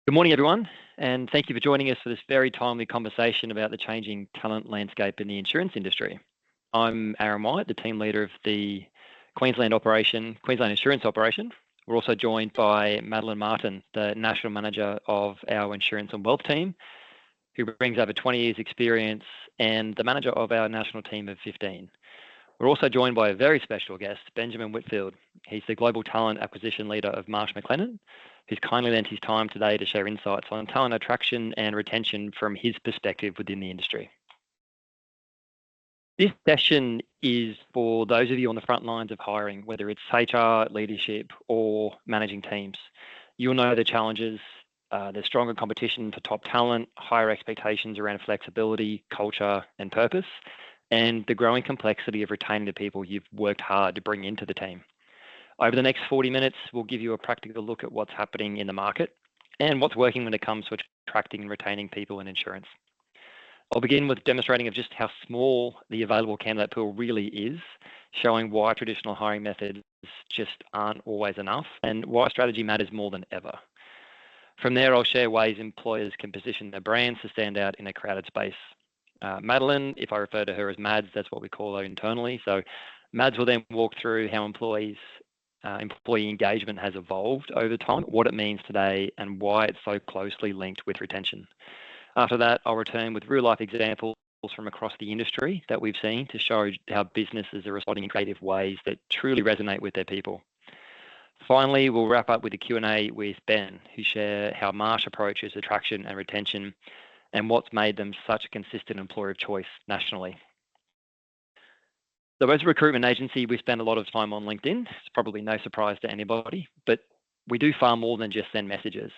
Good morning, everyone, and thank you for joining us for this very timely conversation about the changing talent landscape in the insurance industry. I'm Aaron White, the team leader of the Queensland Insurance Operation. We're also joined by Madeleine Martin, the National Manager of our Insurance and Wealth team, who brings over 20 years experience, and the manager of our national team of 15. We're also joined by a very special guest, Benjamin Whitfield. He's the Global Talent Acquisition Leader of Marsh McLennan, who's kindly lent his time today to share insights on talent attraction and retention from his perspective within the industry. This session is for those of you on the front lines of hiring, whether it's HR, leadership, or managing teams. You'll know the challenges. There's stronger competition for top talent, higher expectations around flexibility, culture, and purpose, and the growing complexity of retaining the people you've worked hard to bring into the team. Over the next 40 minutes, we'll give you a practical look at what's happening in the market and what's working when it comes to attracting and retaining people in insurance. I'll begin with demonstrating of just how small the available candidate pool really is, showing why traditional hiring methods just aren't always enough and why strategy matters more than ever. From there, I'll share ways employers can position their brands to stand out in a crowded space. Madeleine, if I refer to her as Mads, that's what we call her internally. So Mads will then walk through how employee engagement has evolved over time, what it means today, and why it's so closely linked with retention. After that, I'll return with real-life examples from across the industry that we've seen to show how businesses are responding in creative ways that truly resonate with their people. Finally, we'll wrap up with a Q&A with Ben, who share how Marsh approaches attraction and retention and what's made them such a consistent employer of choice nationally. So as a recruitment agency, we spend a lot of time on LinkedIn. It's probably no surprise to anybody, but we do far more than just send messages.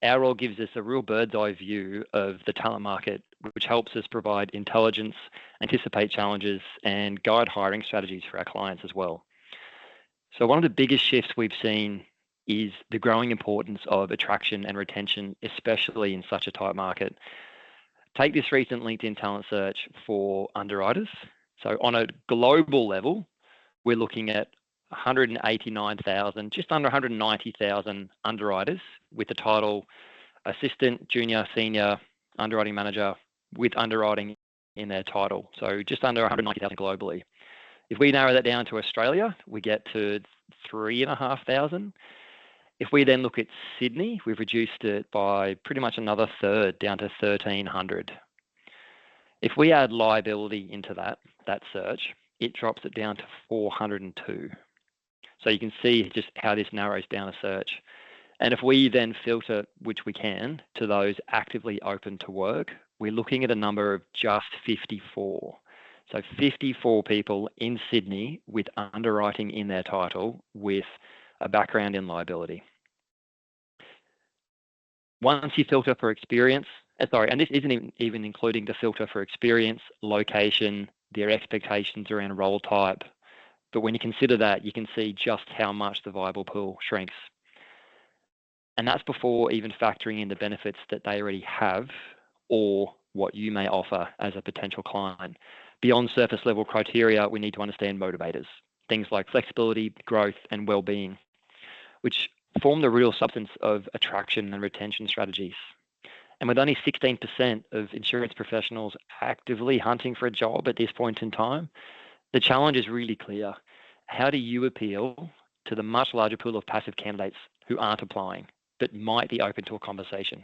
Our role gives us a real bird's eye view of the talent market, which helps us provide intelligence, anticipate challenges, and guide hiring strategies for our clients as well. So one of the biggest shifts we've seen is the growing importance of attraction and retention, especially in such a tight market. Take this recent LinkedIn talent search for underwriters. So on a global level, we're looking at 189,000, just under 190,000 underwriters with the title assistant, junior, senior, underwriting manager with underwriting in their title. So just under 190,000 globally. If we narrow that down to Australia, we get to 3,500. If we then look at Sydney, we've reduced it by pretty much another third, down to 1,300. If we add liability into that search, it drops it down to 402. So you can see just how this narrows down a search. And if we then filter, which we can, to those actively open to work, we're looking at a number of just 54. So 54 people in Sydney with underwriting in their title with a background in liability. Once you filter for experience, and this isn't even including the filter for experience, location, their expectations around role type. But when you consider that, you can see just how much the viable pool shrinks. And that's before even factoring in the benefits that they already have or what you may offer as a potential client. Beyond surface level criteria, we need to understand motivators, things like flexibility, growth, and well-being, which form the real substance of attraction and retention strategies. And with only 16% of insurance professionals actively hunting for a job at this point in time, the challenge is really clear. How do you appeal to the much larger pool of passive candidates who aren't applying, but might be open to a conversation?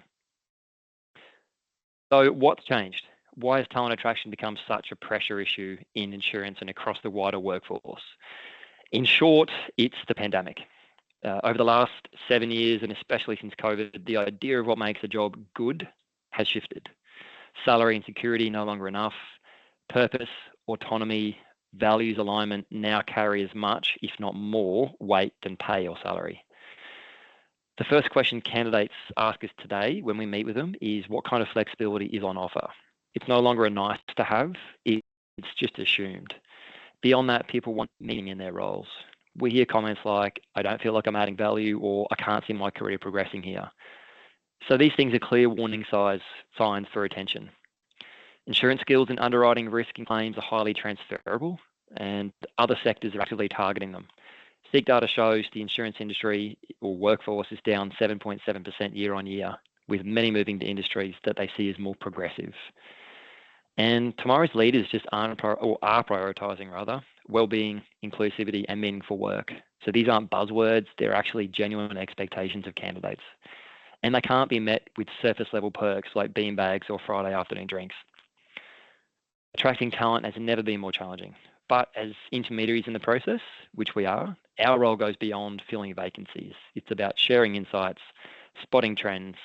So what's changed? Why has talent attraction become such a pressure issue in insurance and across the wider workforce? In short, it's the pandemic. Over the last 7 years, and especially since COVID, the idea of what makes a job good has shifted. Salary and security no longer enough. Purpose, autonomy, values alignment now carry as much, if not more, weight than pay or salary. The first question candidates ask us today when we meet with them is what kind of flexibility is on offer. It's no longer a nice to have, it's just assumed. Beyond that, people want meaning in their roles. We hear comments like, I don't feel like I'm adding value, or I can't see my career progressing here. So these things are clear warning signs for retention. Insurance skills and underwriting risk and claims are highly transferable, and other sectors are actively targeting them. Seek data shows the insurance industry or workforce is down 7.7% year on year, with many moving to industries that they see as more progressive. And tomorrow's leaders just are prioritising wellbeing, inclusivity, and meaningful work. So these aren't buzzwords; they're actually genuine expectations of candidates, and they can't be met with surface-level perks like beanbags or Friday afternoon drinks. Attracting talent has never been more challenging. But as intermediaries in the process, which we are, our role goes beyond filling vacancies. It's about sharing insights, spotting trends,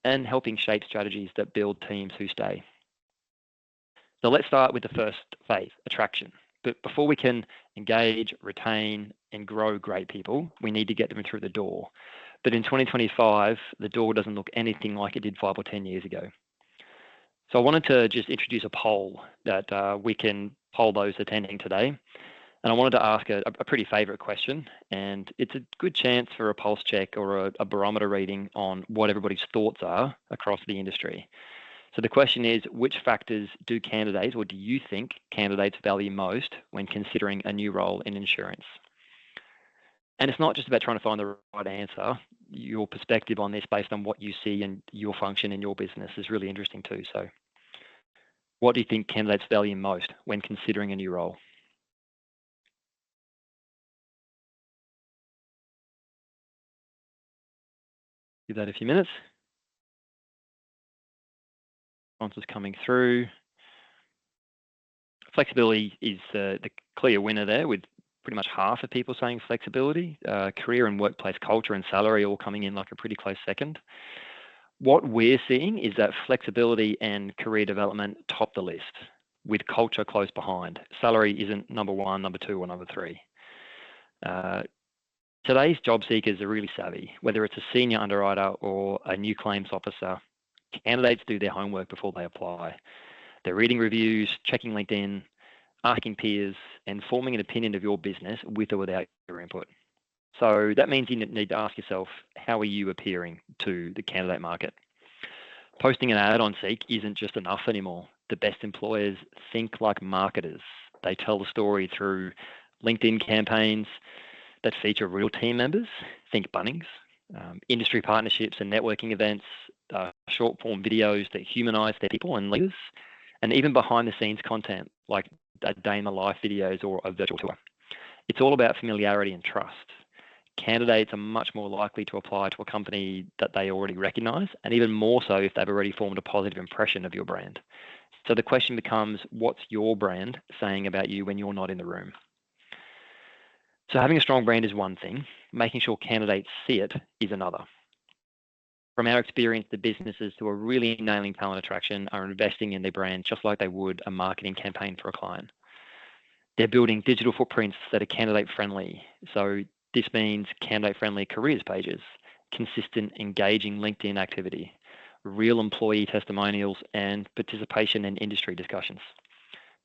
and helping shape strategies that build teams who stay. So let's start with the first phase, attraction. But before we can engage, retain, and grow great people, we need to get them through the door. But in 2025, the door doesn't look anything like it did 5 or 10 years ago. So I wanted to just introduce a poll that we can poll those attending today. And I wanted to ask a pretty favourite question, and it's a good chance for a pulse check or a barometer reading on what everybody's thoughts are across the industry. So the question is, which factors do candidates, or do you think candidates value most when considering a new role in insurance? And it's not just about trying to find the right answer. Your perspective on this based on what you see and your function in your business is really interesting too. So what do you think candidates value most when considering a new role? Give that a few minutes. Responses coming through. Flexibility is the clear winner there, with pretty much half of people saying flexibility. Career and workplace culture and salary all coming in like a pretty close second. What we're seeing is that flexibility and career development top the list, with culture close behind. Salary isn't number 1, number 2, or number 3. Today's job seekers are really savvy, whether it's a senior underwriter or a new claims officer. Candidates do their homework before they apply. They're reading reviews, checking LinkedIn, asking peers, and forming an opinion of your business with or without your input. So that means you need to ask yourself, how are you appearing to the candidate market? Posting an ad on Seek isn't just enough anymore. The best employers think like marketers. They tell the story through LinkedIn campaigns that feature real team members, think Bunnings, industry partnerships and networking events, short form videos that humanize their people and leaders, and even behind the scenes content like a day in the life videos or a virtual tour. It's all about familiarity and trust. Candidates are much more likely to apply to a company that they already recognize, and even more so if they've already formed a positive impression of your brand. So the question becomes, what's your brand saying about you when you're not in the room? So having a strong brand is one thing. Making sure candidates see it is another. From our experience, the businesses who are really nailing talent attraction are investing in their brand just like they would a marketing campaign for a client. They're building digital footprints that are candidate-friendly. So this means candidate-friendly careers pages, consistent, engaging LinkedIn activity, real employee testimonials, and participation in industry discussions.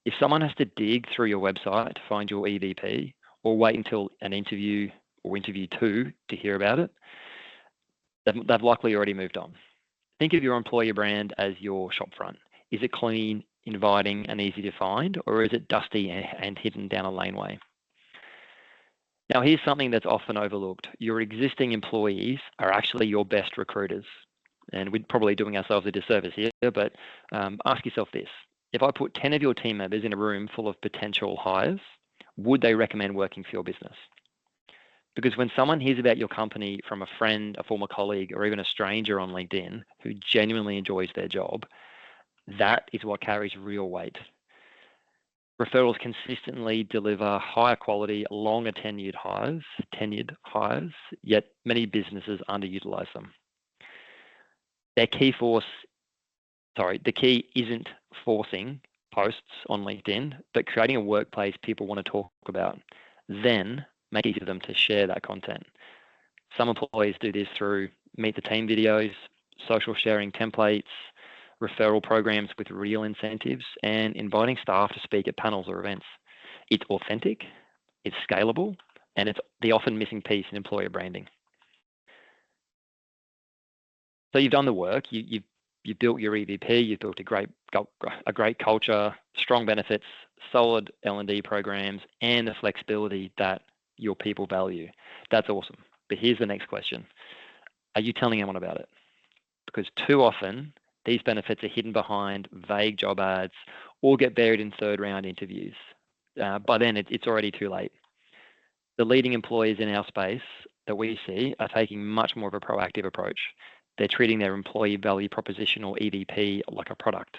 If someone has to dig through your website to find your EVP, or wait until an interview or interview 2 to hear about it, they've likely already moved on. Think of your employer brand as your shopfront. Is it clean, inviting, and easy to find, or is it dusty and hidden down a laneway? Now, here's something that's often overlooked. Your existing employees are actually your best recruiters. And we're probably doing ourselves a disservice here, but ask yourself this. If I put 10 of your team members in a room full of potential hires, would they recommend working for your business? Because when someone hears about your company from a friend, a former colleague, or even a stranger on LinkedIn who genuinely enjoys their job, that is what carries real weight. Referrals consistently deliver higher quality, longer tenured hires, yet many businesses underutilize them. The key isn't forcing posts on LinkedIn, but creating a workplace people want to talk about. Then make it easy for them to share that content. Some employees do this through meet the team videos, social sharing templates, referral programs with real incentives, and inviting staff to speak at panels or events. It's authentic, it's scalable, and it's the often missing piece in employer branding. So you've done the work, you've built your EVP, you've built a great culture, strong benefits, solid L&D programs, and the flexibility that your people value. That's awesome. But here's the next question. Are you telling anyone about it? because too often these benefits are hidden behind vague job ads or get buried in third round interviews. By then, it's already too late. The leading employers in our space that we see are taking much more of a proactive approach. They're treating their employee value proposition or EVP like a product,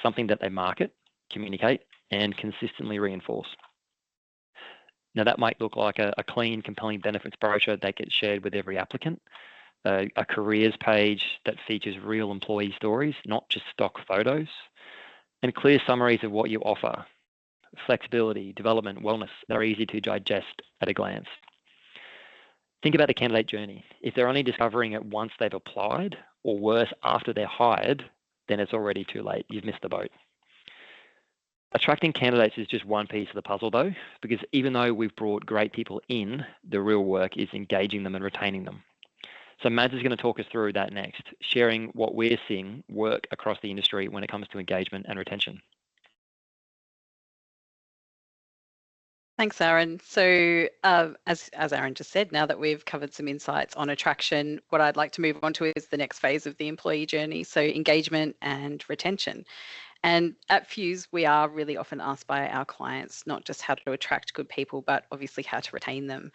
something that they market, communicate, and consistently reinforce. Now, that might look like a clean, compelling benefits brochure that gets shared with every applicant, a careers page that features real employee stories, not just stock photos, and clear summaries of what you offer, flexibility, development, wellness, that are easy to digest at a glance. Think about the candidate journey. If they're only discovering it once they've applied, or worse, after they're hired, then it's already too late. You've missed the boat. Attracting candidates is just one piece of the puzzle, though, because even though we've brought great people in, the real work is engaging them and retaining them. So Mads is going to talk us through that next, sharing what we're seeing work across the industry when it comes to engagement and retention. Thanks, Aaron. So as Aaron just said, now that we've covered some insights on attraction, what I'd like to move on to is the next phase of the employee journey, so engagement and retention. And at Fuse, we are really often asked by our clients not just how to attract good people, but obviously how to retain them.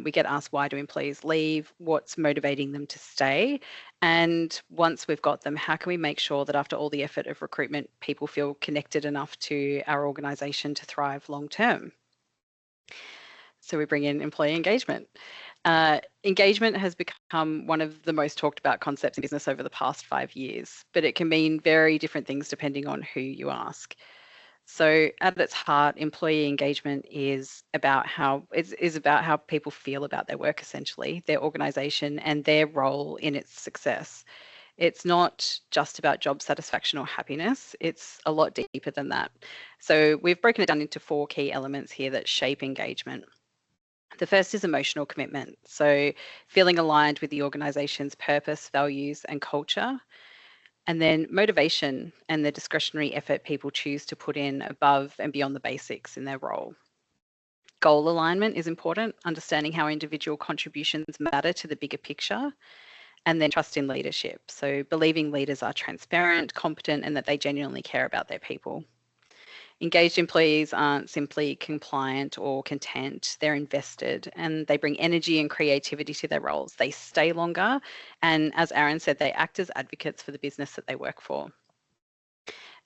We get asked, why do employees leave? What's motivating them to stay? And once we've got them, how can we make sure that after all the effort of recruitment, people feel connected enough to our organisation to thrive long term? So we bring in employee engagement. Engagement has become one of the most talked about concepts in business over the past 5 years, but it can mean very different things depending on who you ask. So at its heart, employee engagement is about how people feel about their work, essentially, their organisation and their role in its success. It's not just about job satisfaction or happiness. It's a lot deeper than that. So we've broken it down into 4 key elements here that shape engagement. The first is emotional commitment. So feeling aligned with the organization's purpose, values, and culture. And then motivation and the discretionary effort people choose to put in above and beyond the basics in their role. Goal alignment is important, understanding how individual contributions matter to the bigger picture. And then trust in leadership. So believing leaders are transparent, competent, and that they genuinely care about their people. Engaged employees aren't simply compliant or content, they're invested and they bring energy and creativity to their roles. They stay longer. And as Aaron said, they act as advocates for the business that they work for.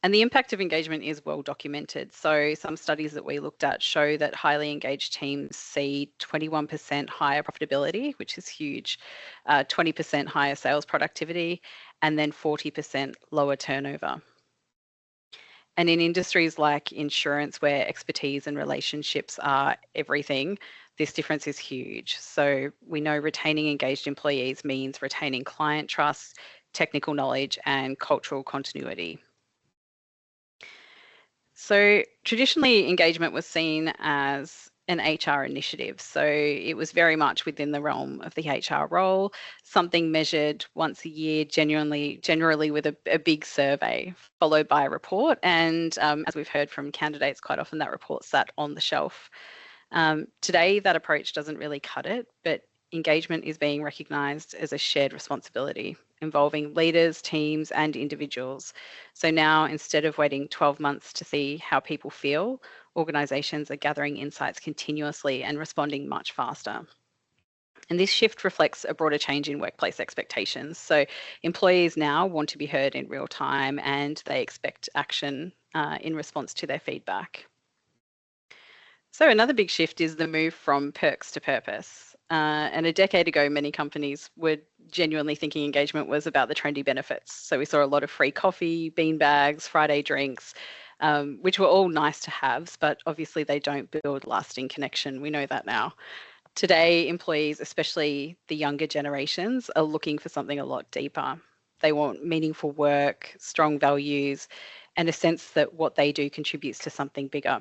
And the impact of engagement is well documented. So some studies that we looked at show that highly engaged teams see 21% higher profitability, which is huge, 20% higher sales productivity, and then 40% lower turnover. And in industries like insurance, where expertise and relationships are everything, this difference is huge. So we know retaining engaged employees means retaining client trust, technical knowledge, and cultural continuity. So traditionally, engagement was seen as an HR initiative. So it was very much within the realm of the HR role, something measured once a year, generally with a big survey, followed by a report. And as we've heard from candidates, quite often that report sat on the shelf. Today, that approach doesn't really cut it, but engagement is being recognised as a shared responsibility involving leaders, teams, and individuals. So now, instead of waiting 12 months to see how people feel, organisations are gathering insights continuously and responding much faster. And this shift reflects a broader change in workplace expectations. So employees now want to be heard in real time and they expect action in response to their feedback. So another big shift is the move from perks to purpose. And a decade ago, many companies were genuinely thinking engagement was about the trendy benefits. So we saw a lot of free coffee, bean bags, Friday drinks, which were all nice to have, but obviously they don't build lasting connection. We know that now. Today, employees, especially the younger generations, are looking for something a lot deeper. They want meaningful work, strong values, and a sense that what they do contributes to something bigger.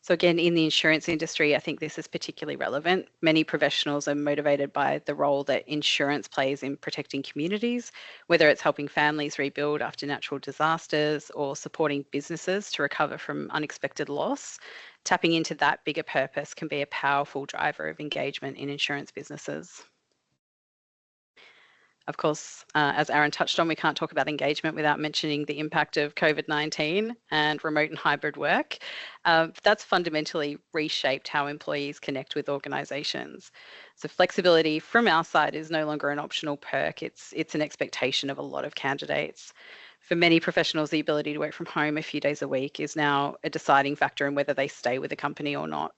So again, in the insurance industry, I think this is particularly relevant. Many professionals are motivated by the role that insurance plays in protecting communities, whether it's helping families rebuild after natural disasters or supporting businesses to recover from unexpected loss. Tapping into that bigger purpose can be a powerful driver of engagement in insurance businesses. Of course, as Aaron touched on, we can't talk about engagement without mentioning the impact of COVID-19 and remote and hybrid work. That's fundamentally reshaped how employees connect with organisations. So flexibility from our side is no longer an optional perk. It's an expectation of a lot of candidates. For many professionals, the ability to work from home a few days a week is now a deciding factor in whether they stay with a company or not.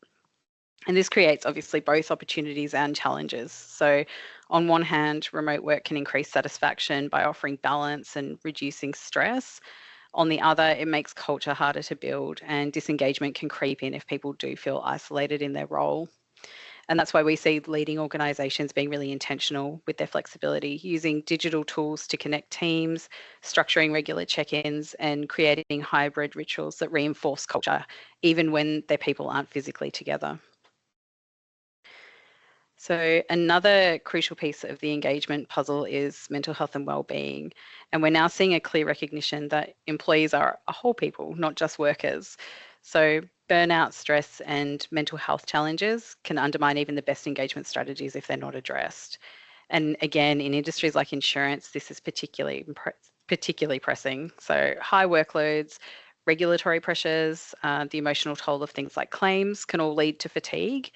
And this creates obviously both opportunities and challenges. So on one hand, remote work can increase satisfaction by offering balance and reducing stress. On the other, it makes culture harder to build, and disengagement can creep in if people do feel isolated in their role. And that's why we see leading organisations being really intentional with their flexibility, using digital tools to connect teams, structuring regular check-ins, and creating hybrid rituals that reinforce culture, even when their people aren't physically together. So another crucial piece of the engagement puzzle is mental health and wellbeing. And we're now seeing a clear recognition that employees are a whole people, not just workers. So burnout, stress, and mental health challenges can undermine even the best engagement strategies if they're not addressed. And again, in industries like insurance, this is particularly pressing. So high workloads, regulatory pressures, the emotional toll of things like claims can all lead to fatigue.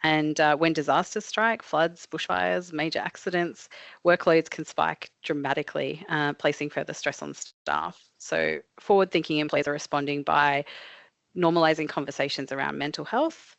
And when disasters strike, floods, bushfires, major accidents, workloads can spike dramatically, placing further stress on staff. So forward-thinking employees are responding by normalising conversations around mental health,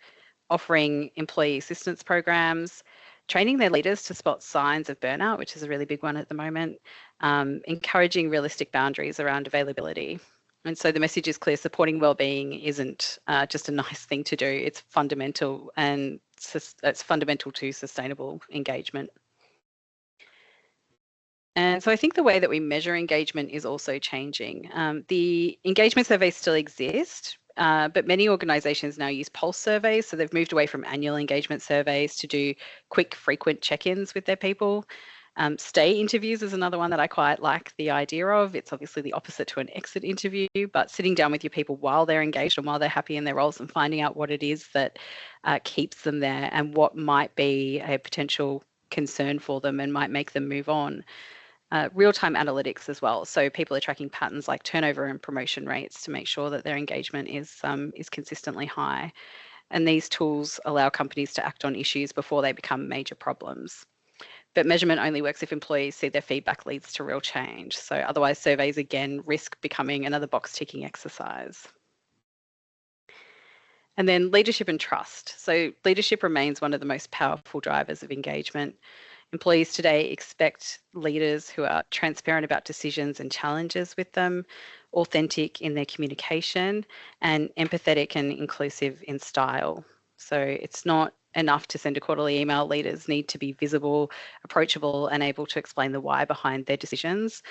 offering employee assistance programs, training their leaders to spot signs of burnout, which is a really big one at the moment, encouraging realistic boundaries around availability. And so the message is clear: supporting wellbeing isn't just a nice thing to do, it's fundamental, and it's fundamental to sustainable engagement. And so I think the way that we measure engagement is also changing. The engagement surveys still exist, but many organisations now use pulse surveys. So they've moved away from annual engagement surveys to do quick, frequent check-ins with their people. Stay interviews is another one that I quite like the idea of. It's obviously the opposite to an exit interview, but sitting down with your people while they're engaged and while they're happy in their roles and finding out what it is that keeps them there and what might be a potential concern for them and might make them move on. Real-time analytics as well. So people are tracking patterns like turnover and promotion rates to make sure that their engagement is consistently high. And these tools allow companies to act on issues before they become major problems. But measurement only works if employees see their feedback leads to real change. So otherwise, surveys again risk becoming another box-ticking exercise. And then leadership and trust. So leadership remains one of the most powerful drivers of engagement. Employees today expect leaders who are transparent about decisions and challenges with them, authentic in their communication, and empathetic and inclusive in style. So it's not enough to send a quarterly email. Leaders need to be visible, approachable, and able to explain the why behind their decisions.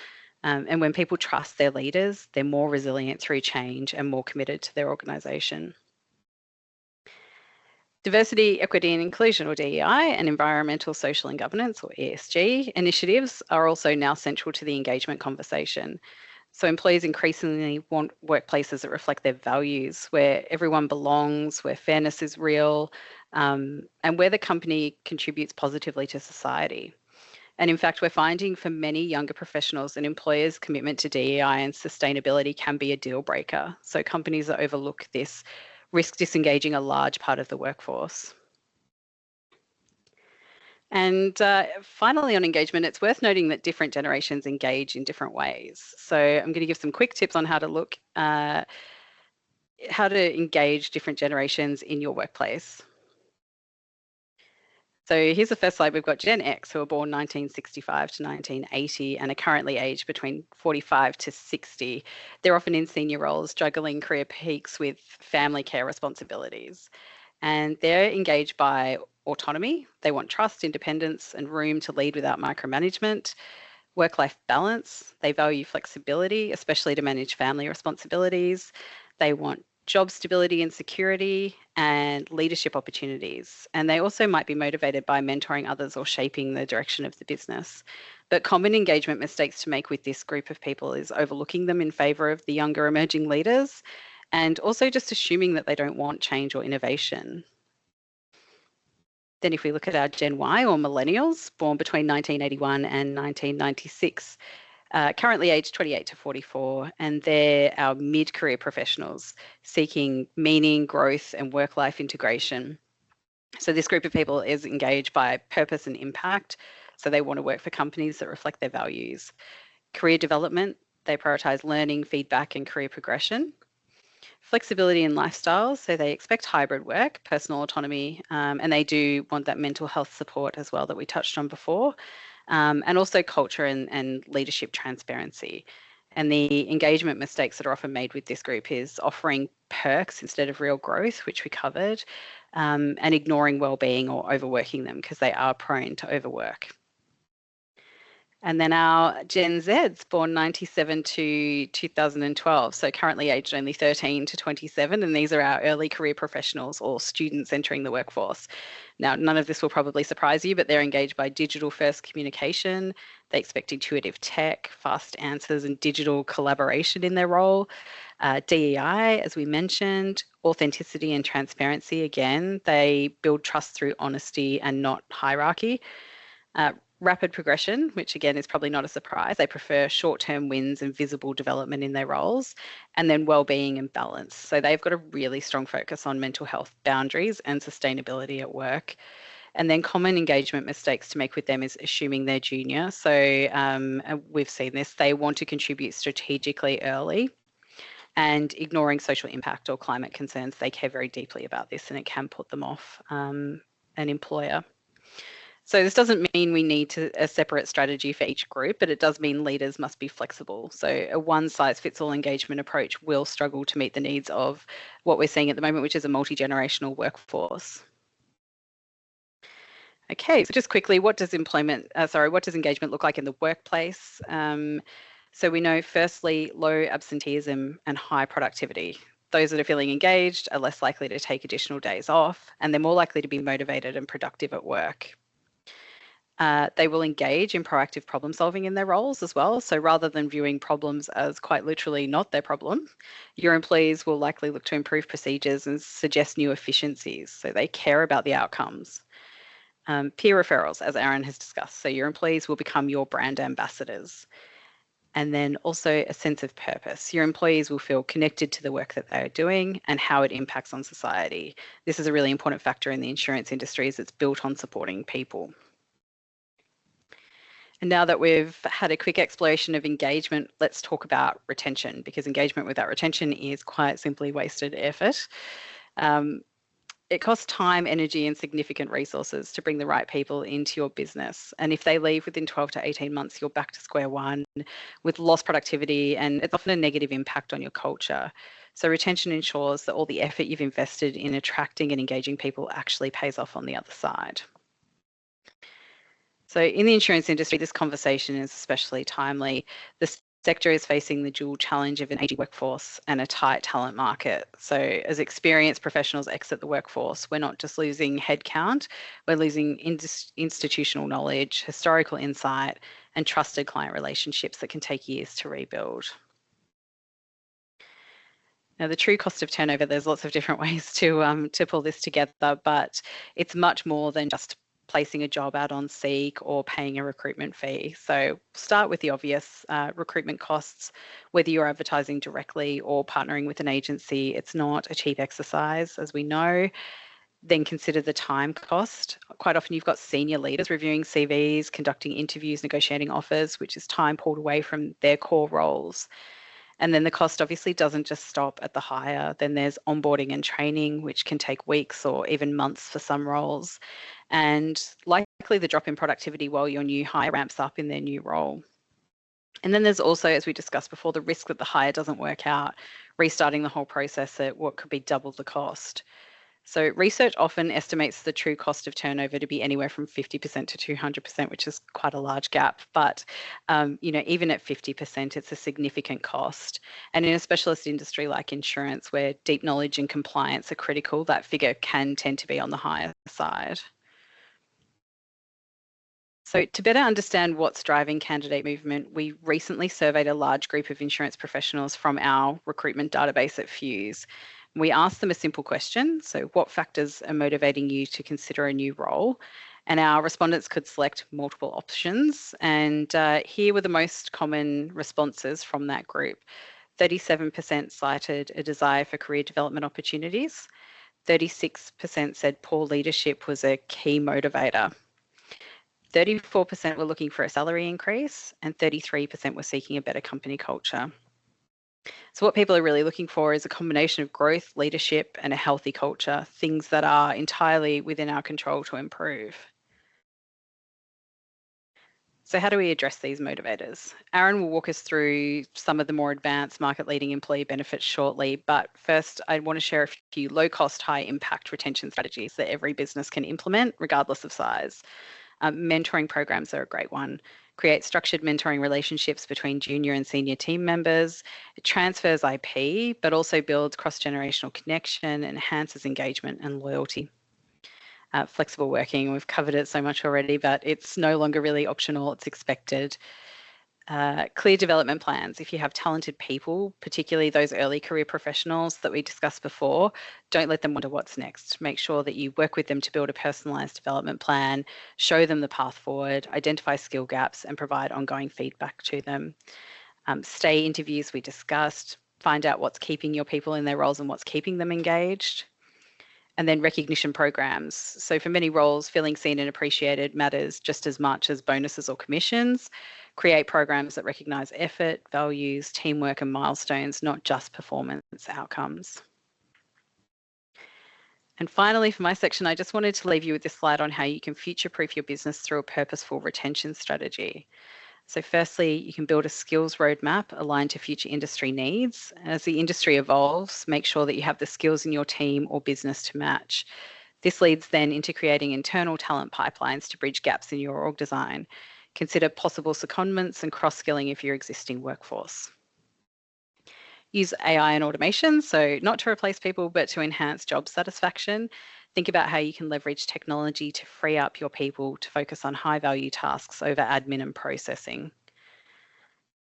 And when people trust their leaders, they're more resilient through change and more committed to their organisation. Diversity, equity and inclusion, or DEI, and environmental, social and governance, or ESG, initiatives are also now central to the engagement conversation. So employees increasingly want workplaces that reflect their values, where everyone belongs, where fairness is real, and where the company contributes positively to society. And in fact, we're finding for many younger professionals an employer's commitment to DEI and sustainability can be a deal breaker. So companies that overlook this risk disengaging a large part of the workforce. And finally, on engagement, it's worth noting that different generations engage in different ways. So I'm going to give some quick tips on how to how to engage different generations in your workplace. So here's the first slide. We've got Gen X, who are born 1965 to 1980 and are currently aged between 45 to 60. They're often in senior roles, juggling career peaks with family care responsibilities. And they're engaged by autonomy. They want trust, independence, and room to lead without micromanagement. Work-life balance. They value flexibility, especially to manage family responsibilities. They want job stability and security, and leadership opportunities. And they also might be motivated by mentoring others or shaping the direction of the business. But common engagement mistakes to make with this group of people is overlooking them in favour of the younger emerging leaders, and also just assuming that they don't want change or innovation. Then if we look at our Gen Y or millennials, born between 1981 and 1996, currently aged 28 to 44, and they're our mid-career professionals seeking meaning, growth, and work-life integration. So this group of people is engaged by purpose and impact. So they want to work for companies that reflect their values. Career development, they prioritize learning, feedback, and career progression. Flexibility in lifestyle, so they expect hybrid work, personal autonomy, and they do want that mental health support as well that we touched on before, and also culture and leadership transparency. And the engagement mistakes that are often made with this group is offering perks instead of real growth, which we covered, and ignoring well-being or overworking them because they are prone to overwork. And then our Gen Zs, born 97 to 2012, so currently aged only 13 to 27, and these are our early career professionals or students entering the workforce. Now, none of this will probably surprise you, but they're engaged by digital-first communication. They expect intuitive tech, fast answers, and digital collaboration in their role. DEI, as we mentioned, authenticity and transparency. Again, they build trust through honesty and not hierarchy. Rapid progression, which again is probably not a surprise. They prefer short-term wins and visible development in their roles, and then well-being and balance. So they've got a really strong focus on mental health boundaries and sustainability at work. And then common engagement mistakes to make with them is assuming they're junior. So we've seen this. They want to contribute strategically early and ignoring social impact or climate concerns. They care very deeply about this, and it can put them off an employer. So this doesn't mean we need a separate strategy for each group, but it does mean leaders must be flexible. So a one-size-fits-all engagement approach will struggle to meet the needs of what we're seeing at the moment, which is a multi-generational workforce. Okay, so just quickly, what does engagement look like in the workplace? So we know, firstly, low absenteeism and high productivity. Those that are feeling engaged are less likely to take additional days off, and they're more likely to be motivated and productive at work. They will engage in proactive problem solving in their roles as well. So rather than viewing problems as quite literally not their problem, your employees will likely look to improve procedures and suggest new efficiencies. So they care about the outcomes. Peer referrals, as Aaron has discussed. So your employees will become your brand ambassadors. And then also a sense of purpose. Your employees will feel connected to the work that they are doing and how it impacts on society. This is a really important factor in the insurance industry, as it's built on supporting people. And now that we've had a quick exploration of engagement, let's talk about retention, because engagement without retention is quite simply wasted effort. It costs time, energy, and significant resources to bring the right people into your business. And if they leave within 12 to 18 months, you're back to square one with lost productivity, and it's often a negative impact on your culture. So retention ensures that all the effort you've invested in attracting and engaging people actually pays off on the other side. So in the insurance industry, this conversation is especially timely. The sector is facing the dual challenge of an aging workforce and a tight talent market. So as experienced professionals exit the workforce, we're not just losing headcount, we're losing institutional knowledge, historical insight, and trusted client relationships that can take years to rebuild. Now, the true cost of turnover, there's lots of different ways to pull this together, but it's much more than just placing a job out on Seek or paying a recruitment fee. So start with the obvious recruitment costs, whether you're advertising directly or partnering with an agency. It's not a cheap exercise, as we know. Then consider the time cost. Quite often you've got senior leaders reviewing CVs, conducting interviews, negotiating offers, which is time pulled away from their core roles. And then the cost obviously doesn't just stop at the hire. Then there's onboarding and training, which can take weeks or even months for some roles. And likely the drop in productivity while your new hire ramps up in their new role. And then there's also, as we discussed before, the risk that the hire doesn't work out, restarting the whole process at what could be double the cost. So research often estimates the true cost of turnover to be anywhere from 50% to 200%, which is quite a large gap. But even at 50%, it's a significant cost. And in a specialist industry like insurance, where deep knowledge and compliance are critical, that figure can tend to be on the higher side. So to better understand what's driving candidate movement, we recently surveyed a large group of insurance professionals from our recruitment database at Fuse. We ask them a simple question. So what factors are motivating you to consider a new role? And our respondents could select multiple options. And here were the most common responses from that group. 37% cited a desire for career development opportunities. 36% said poor leadership was a key motivator. 34% were looking for a salary increase, and 33% were seeking a better company culture. So what people are really looking for is a combination of growth, leadership, and a healthy culture, things that are entirely within our control to improve. So how do we address these motivators? Aaron will walk us through some of the more advanced market-leading employee benefits shortly, but first I want to share a few low-cost, high-impact retention strategies that every business can implement regardless of size. Mentoring programs are a great one. Create structured mentoring relationships between junior and senior team members. It transfers IP, but also builds cross-generational connection, enhances engagement and loyalty. Flexible working, we've covered it so much already, but it's no longer really optional, it's expected. Clear development plans. If you have talented people, particularly those early career professionals that we discussed before, don't let them wonder what's next. Make sure that you work with them to build a personalised development plan, show them the path forward, identify skill gaps and provide ongoing feedback to them. Stay interviews we discussed, find out what's keeping your people in their roles and what's keeping them engaged. And then recognition programs. So for many roles, feeling seen and appreciated matters just as much as bonuses or commissions. Create programs that recognise effort, values, teamwork and milestones, not just performance outcomes. And finally, for my section, I just wanted to leave you with this slide on how you can future-proof your business through a purposeful retention strategy. So firstly, you can build a skills roadmap aligned to future industry needs. As the industry evolves, make sure that you have the skills in your team or business to match. This leads then into creating internal talent pipelines to bridge gaps in your org design. Consider possible secondments and cross-skilling of your existing workforce. Use AI and automation, so not to replace people, but to enhance job satisfaction. Think about how you can leverage technology to free up your people to focus on high-value tasks over admin and processing.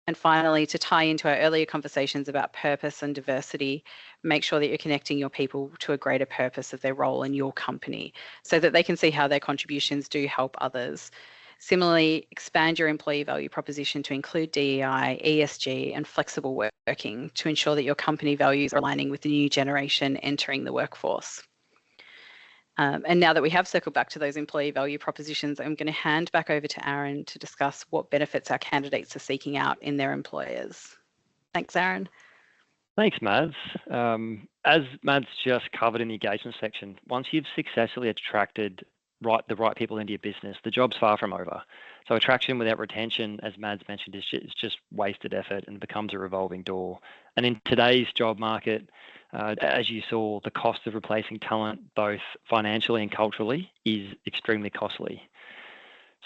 And finally, to tie into our earlier conversations about purpose and diversity, make sure that you're connecting your people to a greater purpose of their role in your company so that they can see how their contributions do help others. Similarly, expand your employee value proposition to include DEI, ESG, and flexible working to ensure that your company values are aligning with the new generation entering the workforce. And now that we have circled back to those employee value propositions, I'm going to hand back over to Aaron to discuss what benefits our candidates are seeking out in their employers. Thanks, Aaron. Thanks, Mads. As Mads just covered in the engagement section, once you've successfully attracted the right people into your business, the job's far from over. So attraction without retention, as Mads mentioned, is just wasted effort and becomes a revolving door. And in today's job market, as you saw, the cost of replacing talent, both financially and culturally, is extremely costly.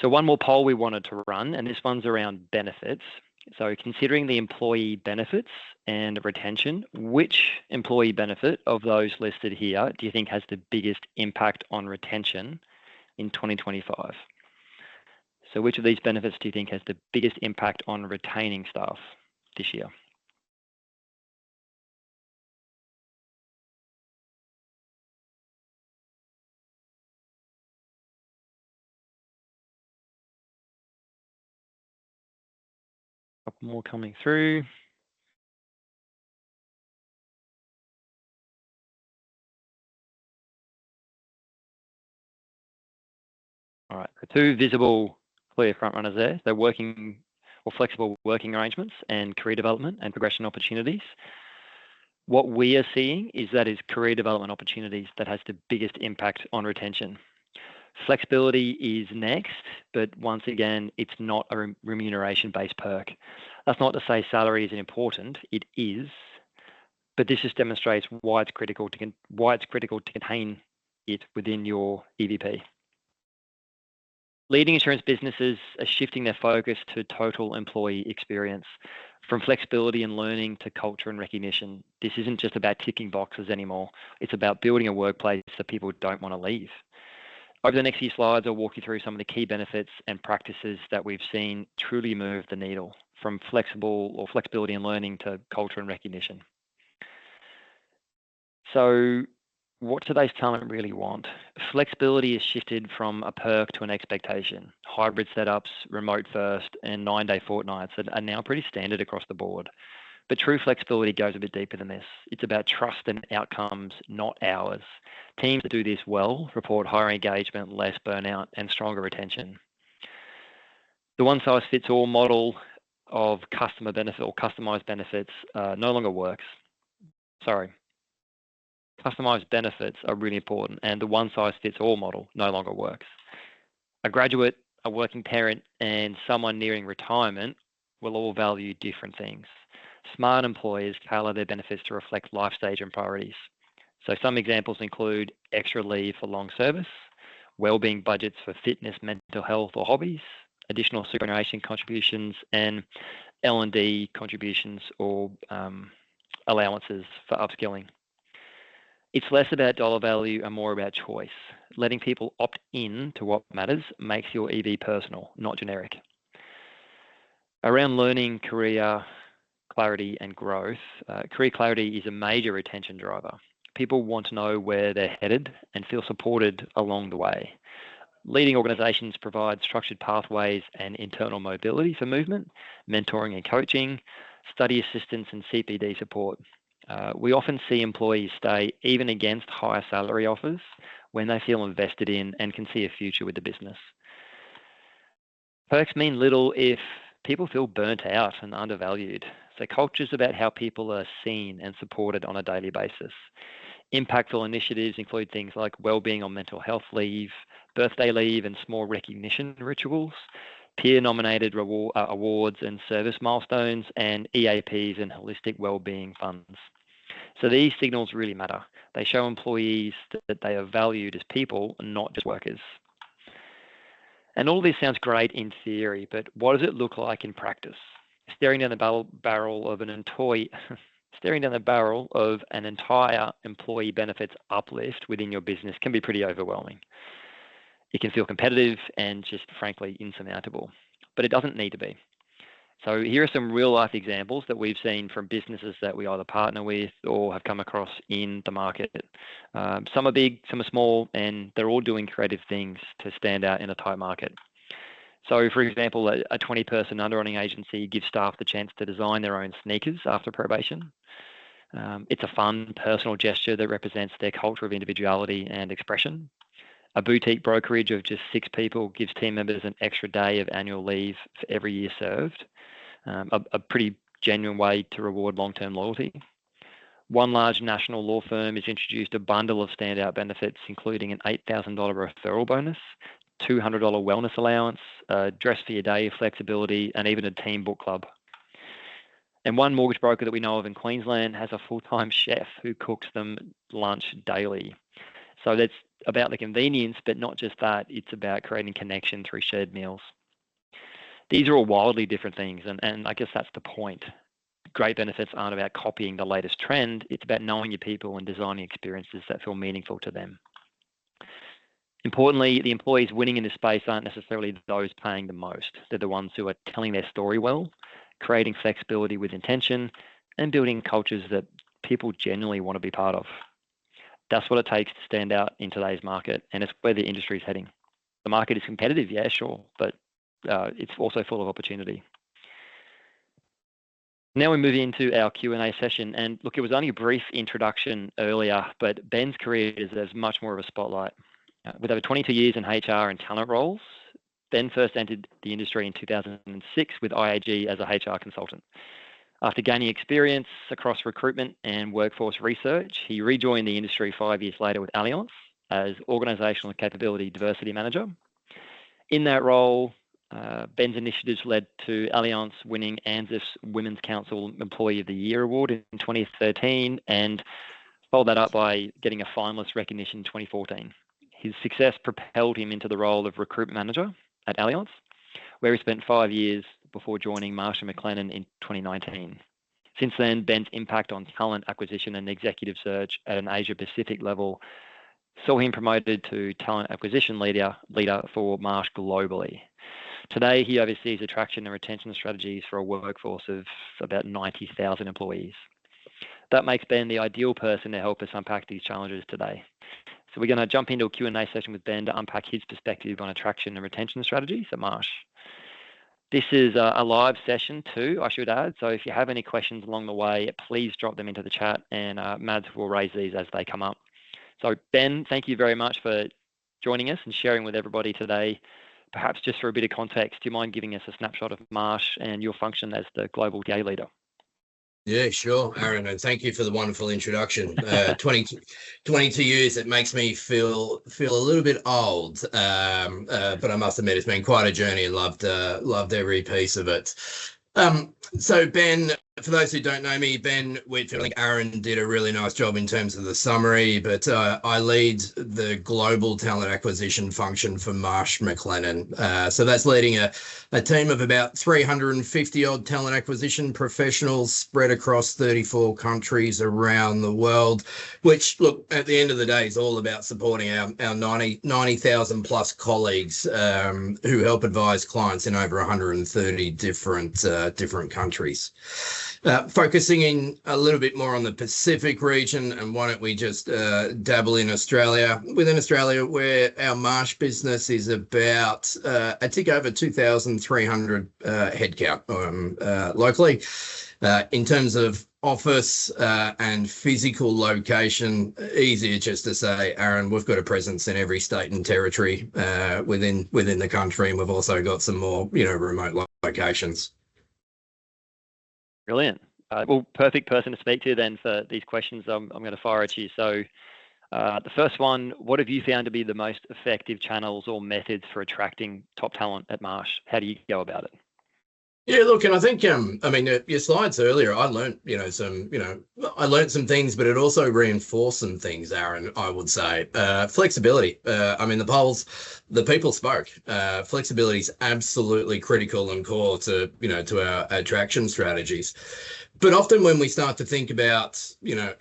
So one more poll we wanted to run, and this one's around benefits. So considering the employee benefits and retention, which employee benefit of those listed here do you think has the biggest impact on retention in 2025? So which of these benefits do you think has the biggest impact on retaining staff this year? A couple more coming through. All right, the two visible clear front runners there. They're working or flexible working arrangements and career development and progression opportunities. What we are seeing is that is career development opportunities that has the biggest impact on retention. Flexibility is next, but once again, it's not a remuneration-based perk. That's not to say salary isn't important, it is, but this just demonstrates why it's critical to contain it within your EVP. Leading insurance businesses are shifting their focus to total employee experience, from flexibility and learning to culture and recognition. This isn't just about ticking boxes anymore. It's about building a workplace that people don't want to leave. Over the next few slides, I'll walk you through some of the key benefits and practices that we've seen truly move the needle, from flexibility and learning to culture and recognition. So what today's talent really want? Flexibility has shifted from a perk to an expectation. Hybrid setups, remote first, and 9-day fortnights are now pretty standard across the board. But true flexibility goes a bit deeper than this. It's about trust and outcomes, not hours. Teams that do this well report higher engagement, less burnout, and stronger retention. The one-size-fits-all model of customer benefit or customized benefits no longer works. Customized benefits are really important, and the one-size-fits-all model no longer works. A graduate, a working parent, and someone nearing retirement will all value different things. Smart employers tailor their benefits to reflect life stage and priorities. So some examples include extra leave for long service, wellbeing budgets for fitness, mental health, or hobbies, additional superannuation contributions, and L&D contributions or allowances for upskilling. It's less about dollar value and more about choice. Letting people opt in to what matters makes your EV personal, not generic. Around learning, career clarity and growth, career clarity is a major retention driver. People want to know where they're headed and feel supported along the way. Leading organisations provide structured pathways and internal mobility for movement, mentoring and coaching, study assistance and CPD support. We often see employees stay even against higher salary offers when they feel invested in and can see a future with the business. Perks mean little if people feel burnt out and undervalued. So culture is about how people are seen and supported on a daily basis. Impactful initiatives include things like wellbeing or mental health leave, birthday leave and small recognition rituals, peer-nominated awards and service milestones, and EAPs and holistic wellbeing funds. So these signals really matter. They show employees that they are valued as people, not just workers. And all this sounds great in theory, but what does it look like in practice? Staring down the barrel of an entire employee benefits uplift within your business can be pretty overwhelming. It can feel competitive and just frankly insurmountable, but it doesn't need to be. So here are some real life examples that we've seen from businesses that we either partner with or have come across in the market. Some are big, some are small, and they're all doing creative things to stand out in a tight market. So for example, a 20-person underwriting agency gives staff the chance to design their own sneakers after probation. It's a fun, personal gesture that represents their culture of individuality and expression. A boutique brokerage of just 6 people gives team members an extra day of annual leave for every year served. A pretty genuine way to reward long-term loyalty. One large national law firm has introduced a bundle of standout benefits, including an $8,000 referral bonus, $200 wellness allowance, dress for your day flexibility, and even a team book club. And one mortgage broker that we know of in Queensland has a full-time chef who cooks them lunch daily. So that's about the convenience, but not just that, it's about creating connection through shared meals. These are all wildly different things, and I guess that's the point. Great benefits aren't about copying the latest trend, it's about knowing your people and designing experiences that feel meaningful to them. Importantly, the employees winning in this space aren't necessarily those paying the most. They're the ones who are telling their story well, creating flexibility with intention, and building cultures that people genuinely want to be part of. That's what it takes to stand out in today's market, and it's where the industry is heading. The market is competitive, yeah, sure, but it's also full of opportunity. Now we move into our Q&A session, and look, it was only a brief introduction earlier, but Ben's career deserves much more of a spotlight. With over 22 years in HR and talent roles, Ben first entered the industry in 2006 with IAG as a HR consultant. After gaining experience across recruitment and workforce research, he rejoined the industry 5 years later with Allianz as Organisational Capability Diversity Manager. In that role, Ben's initiatives led to Allianz winning ANZIF's Women's Council Employee of the Year award in 2013 and followed that up by getting a finalist recognition in 2014. His success propelled him into the role of recruitment manager at Allianz, where he spent 5 years before joining Marsh and McLennan in 2019. Since then, Ben's impact on talent acquisition and executive search at an Asia-Pacific level saw him promoted to talent acquisition leader for Marsh globally. Today, he oversees attraction and retention strategies for a workforce of about 90,000 employees. that makes Ben the ideal person to help us unpack these challenges today. So we're going to jump into a Q&A session with Ben to unpack his perspective on attraction and retention strategies at Marsh. This is a live session too, I should add. So if you have any questions along the way, please drop them into the chat, and Mads will raise these as they come up. So Ben, thank you very much for joining us and sharing with everybody today. Perhaps just for a bit of context, do you mind giving us a snapshot of Marsh and your function as the global TA leader? Yeah, sure, Aaron, and thank you for the wonderful introduction. 22 years, it makes me feel a little bit old, but I must admit it's been quite a journey, and loved every piece of it. So Ben, for those who don't know me, Ben Whitfield, I think Aaron did a really nice job in terms of the summary, but I lead the global talent acquisition function for Marsh McLennan. So that's leading a team of about 350 odd talent acquisition professionals spread across 34 countries around the world, which, look, at the end of the day is all about supporting our 90,000 plus colleagues who help advise clients in over 130 different countries. Focusing in a little bit more on the Pacific region, and why don't we just dabble in Australia? Within Australia, where our Marsh business is about a tick over 2,300 headcount locally. In terms of office and physical location, easier just to say, Aaron, we've got a presence in every state and territory within the country, and we've also got some more remote locations. Brilliant. Well, perfect person to speak to then for these questions I'm going to fire at you. So the first one, what have you found to be the most effective channels or methods for attracting top talent at Marsh? How do you go about it? Yeah, look, and I think, your slides earlier, I learned, some things, but it also reinforced some things, Aaron, I would say. Flexibility. The people spoke. Flexibility is absolutely critical and core to our attraction strategies. But often when we start to think about,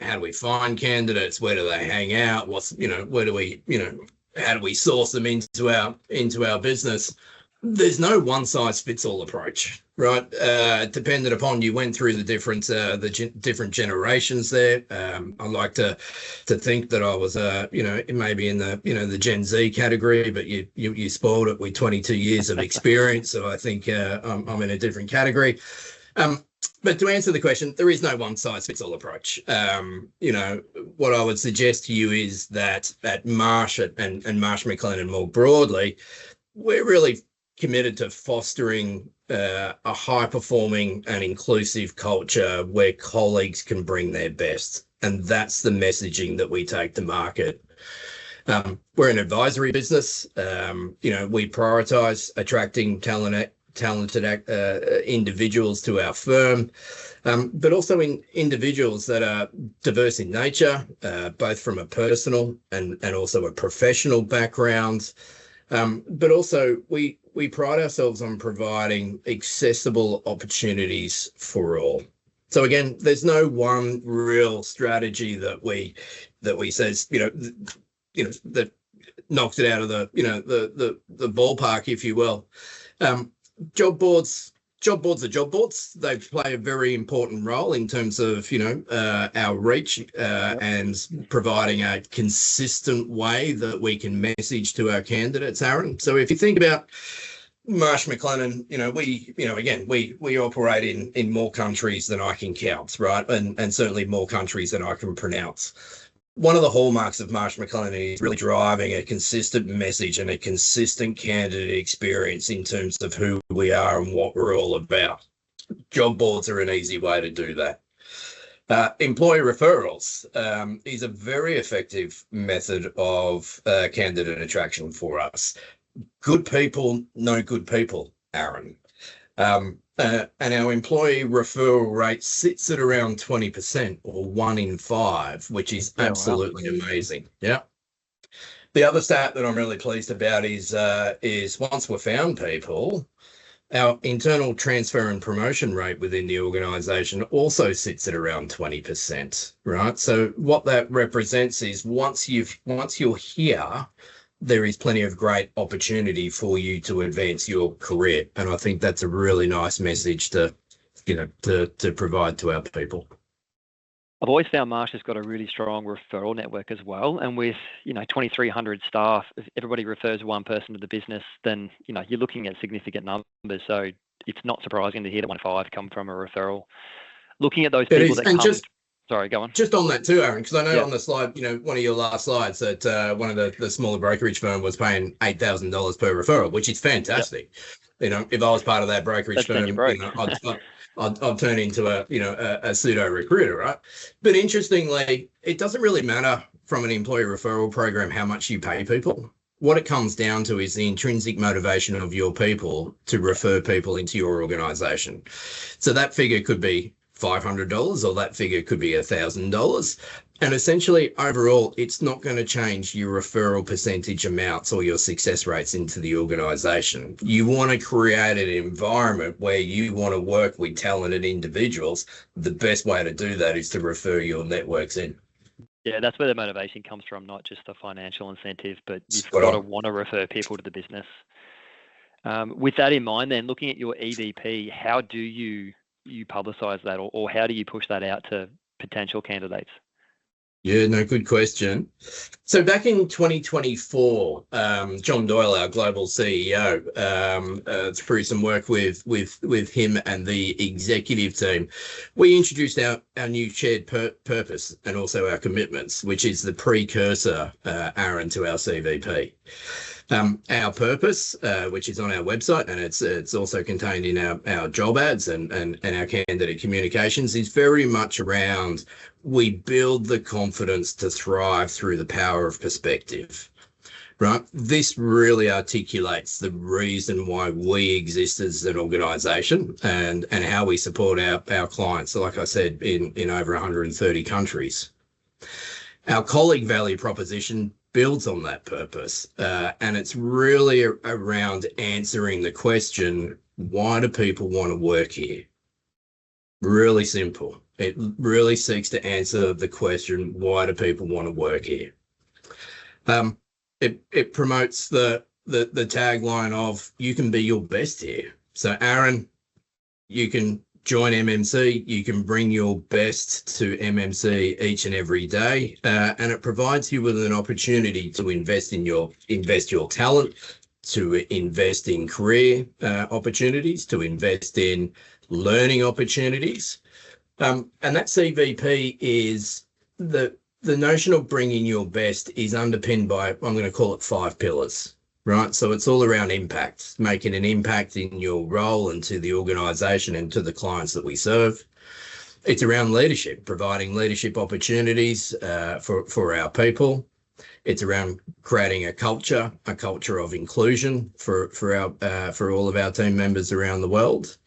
how do we find candidates? Where do they hang out? How do we source them into our business? There's no one size fits all approach, right? Dependent upon, you went through the different generations there. I like to think that I was, maybe in the Gen Z category, but you spoiled it with 22 years of experience. So I think I'm in a different category. But to answer the question, there is no one size fits all approach. What I would suggest to you is that at Marsh and Marsh McLennan more broadly, we're really committed to fostering a high-performing and inclusive culture where colleagues can bring their best. And that's the messaging that we take to market. We're an advisory business. We prioritise attracting talented individuals to our firm, but also in individuals that are diverse in nature, both from a personal and also a professional background. But also we pride ourselves on providing accessible opportunities for all. So again, there's no one real strategy that we says, that knocks it out of the ballpark, if you will. Job boards are job boards. They play a very important role in terms of, our reach and providing a consistent way that we can message to our candidates, Aaron. So if you think about Marsh McLennan, we operate in more countries than I can count, right? And certainly more countries than I can pronounce. One of the hallmarks of Marsh McLennan is really driving a consistent message and a consistent candidate experience in terms of who we are and what we're all about. Job boards are an easy way to do that. Employee referrals is a very effective method of candidate attraction for us. Good people know good people, Aaron. And our employee referral rate sits at around 20% or 1 in 5, which is absolutely amazing. Yeah. The other stat that I'm really pleased about is once we've found people, our internal transfer and promotion rate within the organisation also sits at around 20%, right? So what that represents is once you're here, there is plenty of great opportunity for you to advance your career. And I think that's a really nice message to provide to our people. I've always found Marsh has got a really strong referral network as well. And with, 2,300 staff, if everybody refers one person to the business, then, you're looking at significant numbers. So it's not surprising to hear that 1 in 5 come from a referral. Looking at those people that come... Sorry, go on. Just on that too, Aaron, because I know on the slide, one of your last slides that one of the smaller brokerage firm was paying $8,000 per referral, which is fantastic. Yep. If I was part of that brokerage firm, I'd turn into a pseudo recruiter, right? But interestingly, it doesn't really matter from an employee referral program how much you pay people. What it comes down to is the intrinsic motivation of your people to refer people into your organization. So that figure could be $500 or that figure could be $1,000. And essentially, overall, it's not going to change your referral percentage amounts or your success rates into the organization. You want to create an environment where you want to work with talented individuals. The best way to do that is to refer your networks in. Yeah, that's where the motivation comes from, not just the financial incentive, but you've got to want to refer people to the business. With that in mind, then, looking at your EVP, how do you publicize that, or how do you push that out to potential candidates? Yeah, no, good question. So back in 2024, John Doyle, our global CEO, through some work with him and the executive team, we introduced our new shared purpose and also our commitments, which is the precursor, Aaron, to our CVP. Our purpose, which is on our website, and it's also contained in our job ads and our candidate communications, is very much around we build the confidence to thrive through the power of perspective, right? This really articulates the reason why we exist as an organization and how we support our clients, like I said, in over 130 countries. Our colleague value proposition builds on that purpose, and it's really around answering the question, why do people want to work here? Really simple. It really seeks to answer the question, why do people want to work here? It promotes the tagline of, you can be your best here. So Aaron, you can join MMC, you can bring your best to MMC each and every day, and it provides you with an opportunity to invest your talent, to invest in career opportunities, to invest in learning opportunities. And that CVP is the notion of bringing your best is underpinned by, I'm going to call it 5 pillars. Right. So it's all around impact, making an impact in your role and to the organization and to the clients that we serve. It's around leadership, providing leadership opportunities for our people. It's around creating a culture of inclusion for all of our team members around the world.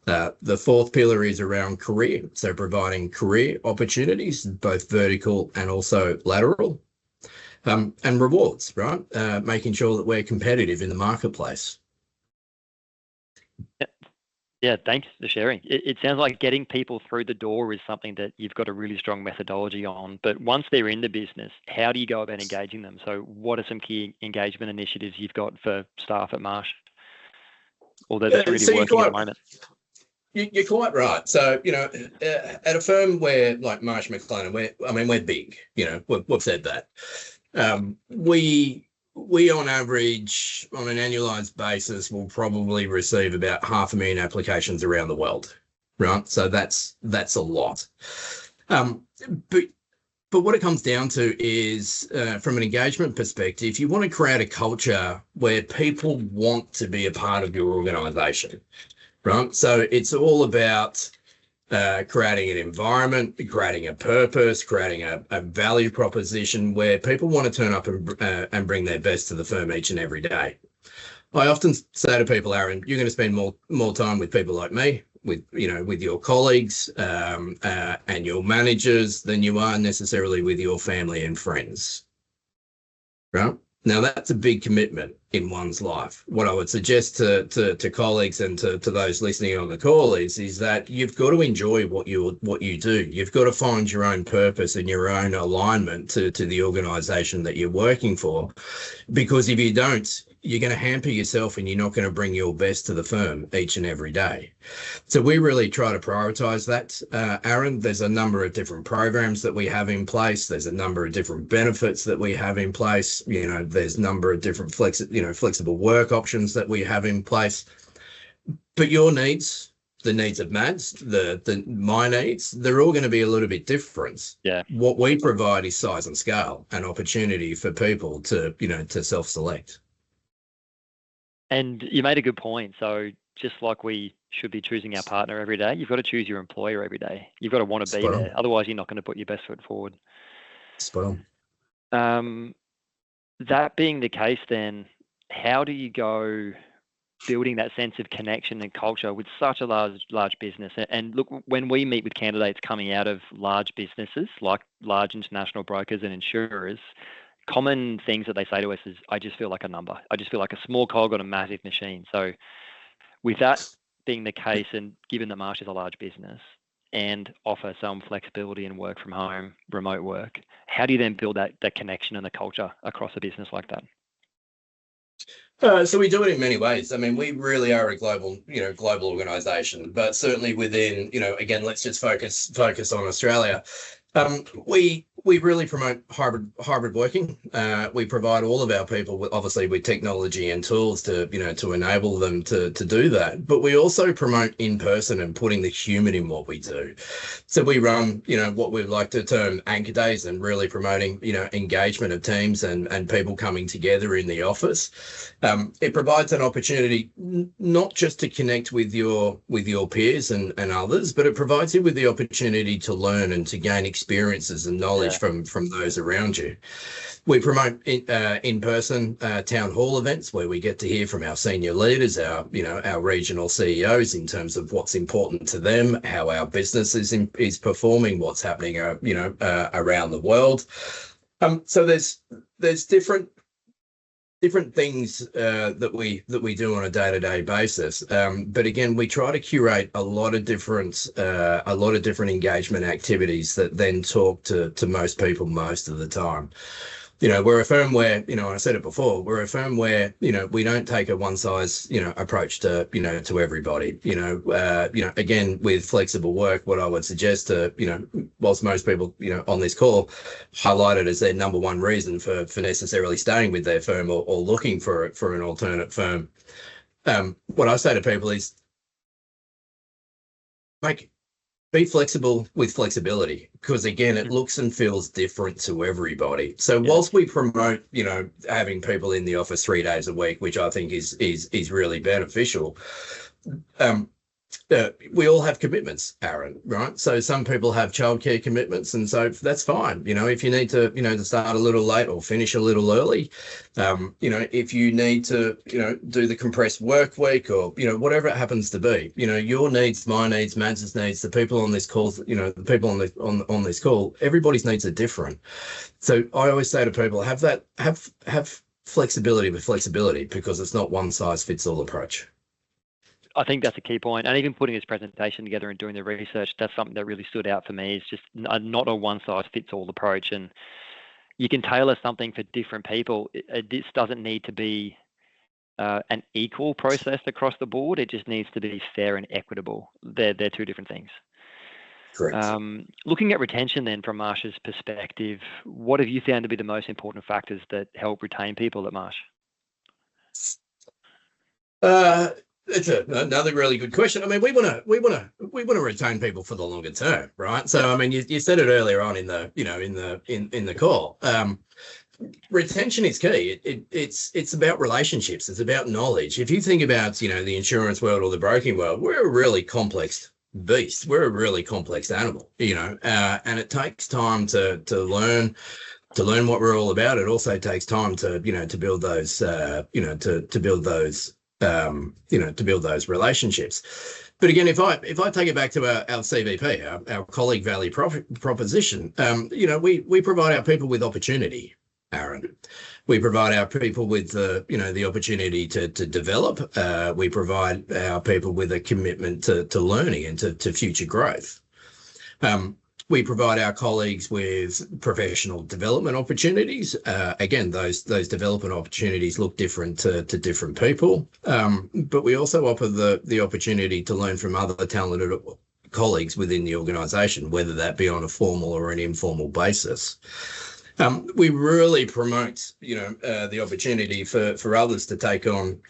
The 4th pillar is around career. So providing career opportunities, both vertical and also lateral. And rewards, right? Making sure that we're competitive in the marketplace. Yeah, thanks for sharing. It sounds like getting people through the door is something that you've got a really strong methodology on. But once they're in the business, how do you go about engaging them? So what are some key engagement initiatives you've got for staff at Marsh? Or that's really working at the moment? You're quite right. So, at a firm where like Marsh McLennan, we're big, we've said that. We on average, on an annualized basis, will probably receive about 500,000 applications around the world, right? So that's a lot. But what it comes down to is, from an engagement perspective, you want to create a culture where people want to be a part of your organization, right? So it's all about creating an environment, creating a purpose, creating a value proposition where people want to turn up and bring their best to the firm each and every day. I often say to people, Aaron, you're going to spend more time with people like me, with your colleagues and your managers than you are necessarily with your family and friends. Right? Now that's a big commitment. in one's life. What I would suggest to colleagues and to those listening on the call is that you've got to enjoy what you do. You've got to find your own purpose and your own alignment to the organisation that you're working for, because if you don't, you're going to hamper yourself and you're not going to bring your best to the firm each and every day. So we really try to prioritise that, Aaron. There's a number of different programs that we have in place. There's a number of different benefits that we have in place. There's a number of different flexible work options that we have in place. But your needs, the needs of Mads, my needs, they're all going to be a little bit different. Yeah. What we provide is size and scale and opportunity for people to self-select. And you made a good point. So just like we should be choosing our partner every day, you've got to choose your employer every day. You've got to want to be there. Otherwise, you're not going to put your best foot forward. Spot on. That being the case, then, how do you go building that sense of connection and culture with such a large business? And look, when we meet with candidates coming out of large businesses, like large international brokers and insurers, common things that they say to us is, I just feel like a number. I just feel like a small cog on a massive machine. So with that being the case, and given that Marsh is a large business and offer some flexibility in work from home, remote work, how do you then build that connection and the culture across a business like that? So we do it in many ways. I mean, we really are a global organisation, but certainly within, again, let's just focus on Australia. We really promote hybrid working. We provide all of our people with technology and tools to enable them to do that. But we also promote in person and putting the human in what we do. So we run what we like to term anchor days, and really promoting engagement of teams and people coming together in the office. It provides an opportunity not just to connect with your peers and others, but it provides you with the opportunity to learn and to gain experiences and knowledge from those around you. We promote in-person town hall events where we get to hear from our senior leaders, our regional CEOs, in terms of what's important to them, how our business is performing, what's happening around the world. So there's different things that we do on a day-to-day basis, but again, we try to curate a lot of different engagement activities that then talk to most people most of the time. We're a firm where, I said it before, we're a firm where, we don't take a one size, approach to, to everybody. Again, with flexible work, what I would suggest to, whilst most people, on this call highlight it as their number one reason for necessarily staying with their firm or looking for an alternate firm. What I say to people is, be flexible with flexibility, because again, it looks and feels different to everybody. So whilst we promote, having people in the office 3 days a week, which I think is really beneficial, we all have commitments, Aaron, right? So some people have childcare commitments, and so that's fine. If you need to, to start a little late or finish a little early, if you need to, do the compressed work week or, whatever it happens to be, your needs, my needs, Mads's needs, the people on this call, the people on this call, everybody's needs are different. So I always say to people, have flexibility with flexibility, because it's not one size fits all approach. I think that's a key point. And even putting this presentation together and doing the research, that's something that really stood out for me. It's just not a one-size-fits-all approach. And you can tailor something for different people. This doesn't need to be an equal process across the board. It just needs to be fair and equitable. They're two different things. Correct. Looking at retention then from Marsh's perspective, what have you found to be the most important factors that help retain people at Marsh? It's another really good question. I mean, we want to retain people for the longer term, right? So, I mean, you said it earlier on in the call. Retention is key. It's about relationships. It's about knowledge. If you think about the insurance world or the broking world, we're a really complex beast. We're a really complex animal, and it takes time to learn what we're all about. It also takes time to build those to build those relationships. But again, if I take it back to our CVP, our colleague value proposition, we provide our people with opportunity. Aaron. We provide our people with the opportunity to develop. We provide our people with a commitment to learning and to future growth. We provide our colleagues with professional development opportunities. Again, those development opportunities look different to different people, but we also offer the opportunity to learn from other talented colleagues within the organisation, whether that be on a formal or an informal basis. We really promote, the opportunity for others to take on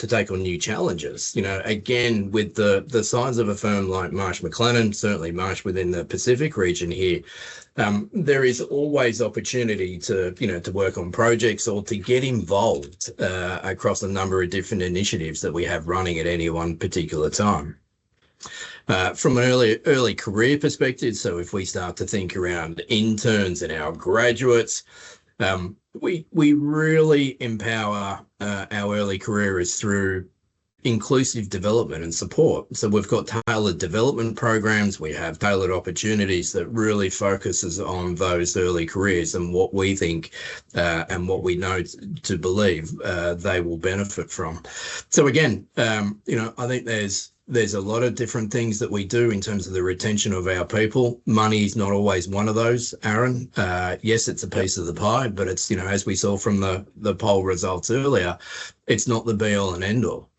new challenges. Again, with the size of a firm like Marsh McLennan, certainly Marsh within the Pacific region here, there is always opportunity to work on projects or to get involved across a number of different initiatives that we have running at any one particular time. From an early career perspective, so if we start to think around interns and our graduates, we really empower our early careers through inclusive development and support. So we've got tailored development programs, we have tailored opportunities that really focuses on those early careers and what we think and what we know to believe they will benefit from. So again, I think there's a lot of different things that we do in terms of the retention of our people. Money is not always one of those, Aaron. Yes, it's a piece of the pie, but it's, as we saw from the poll results earlier, it's not the be all and end all.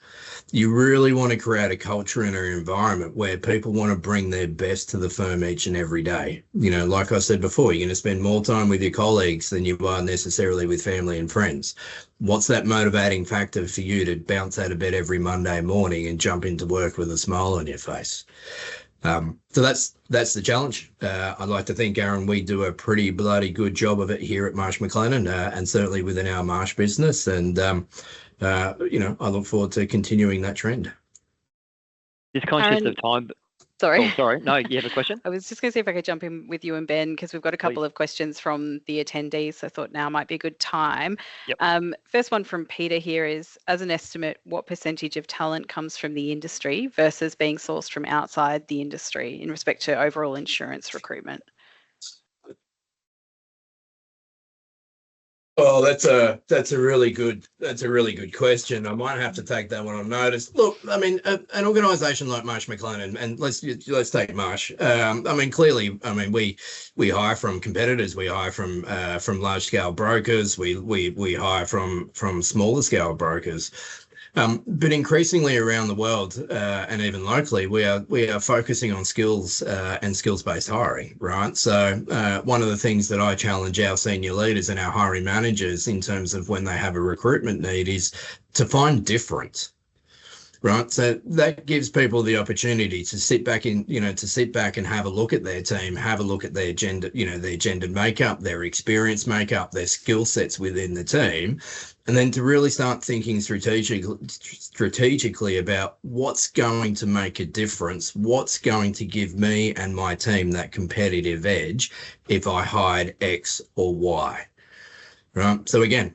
You really want to create a culture and an environment where people want to bring their best to the firm each and every day. Like I said before, you're going to spend more time with your colleagues than you are necessarily with family and friends. What's that motivating factor for you to bounce out of bed every Monday morning and jump into work with a smile on your face? So that's the challenge. I'd like to think, Aaron, we do a pretty bloody good job of it here at Marsh McLennan and certainly within our Marsh business. And I look forward to continuing that trend. Just conscious of time. Sorry. Oh, sorry. No, you have a question? I was just going to see if I could jump in with you and Ben, because we've got a couple of questions from the attendees. So I thought now might be a good time. Yep. First one from Peter here is, as an estimate, what percentage of talent comes from the industry versus being sourced from outside the industry in respect to overall insurance recruitment? Oh, that's a really good question. I might have to take that one on notice. Look, I mean, an organisation like Marsh McLennan, and let's take Marsh. Clearly, we hire from competitors, we hire from large scale brokers, we hire from smaller scale brokers. But increasingly around the world and even locally, we are focusing on skills and skills-based hiring, right? So one of the things that I challenge our senior leaders and our hiring managers in terms of when they have a recruitment need is to find different. Right, so that gives people the opportunity to sit back and have a look at their team, have a look at their gender, their gendered makeup, their experience makeup, their skill sets within the team, and then to really start thinking strategically about what's going to make a difference, what's going to give me and my team that competitive edge if I hired X or Y. Right, so again,